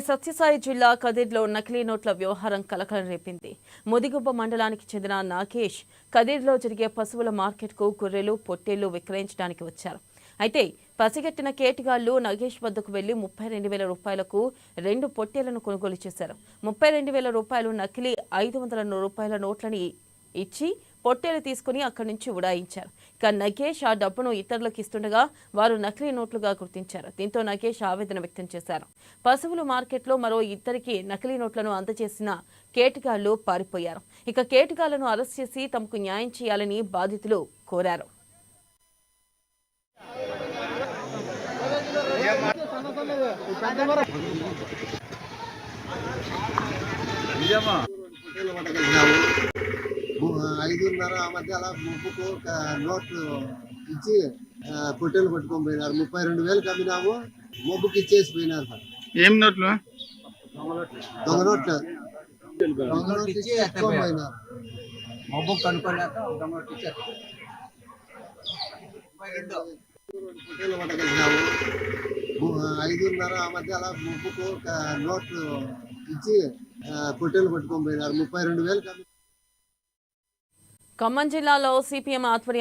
సత్యసాయి జిల్లా కదిర్లో నకిలీ నోట్ల వ్యవహారం కలకలం రేపింది. ముదిగుబ్బ మండలానికి చెందిన నాగేష్ కదిర్లో జరిగే పశువుల మార్కెట్కు గొర్రెలు, పొట్టేళ్లు విక్రయించడానికి వచ్చారు. అయితే పసిగట్టిన కేటుగాళ్లు నగేష్ వద్దకు వెళ్లి 32,000 రూపాయలకు 2 పొట్టేళ్లను కొనుగోలు చేశారు. 32,000 రూపాయలు నకిలీ 500 రూపాయల నోట్లని ఇచ్చి పొట్టేలు తీసుకుని అక్కడి నుంచి ఉడాయించారు. ఇక నగేష్ ఆ డబ్బును ఇతరులకు ఇస్తుండగా వారు నకిలీ నోట్లుగా గుర్తించారు. దీంతో నగేష్ ఆవేదన వ్యక్తం చేశారు. పశువుల మార్కెట్లో మరో ఇద్దరికి నకిలీ నోట్లను అందజేసిన కేటుగాళ్లు పారిపోయారు. ఇక కేటుగాళ్లను అరెస్ట్ చేసి తమకు న్యాయం చేయాలని బాధితులు కోరారు. ఐదున్నర ఆ మధ్య అలా ముప్పుకు నోట్లు ఇచ్చి పొట్టేలు పట్టుకొని పోయినారు. 32,000 అమ్మినాము, మొబ్బుకి ఇచ్చేసి పోయినారు సార్. ఏం నోట్లు? దొంగ నోట్లు ఇచ్చి ఎత్తుకొని పోయినారు. మొబ్బు కనుక్కోలేక దొంగ నోట్లు ఇచ్చి పొట్టేలు పట్టుకెళ్ళినాము. 5:30 ఆ మధ్య అలా ముప్పుకు నోట్లు ఇచ్చి పొట్టేలు పట్టుకొని పోయినారు. 32,000 ఖమ్మం జిల్లాలో సిపిఎం ఆధ్వర్యంలో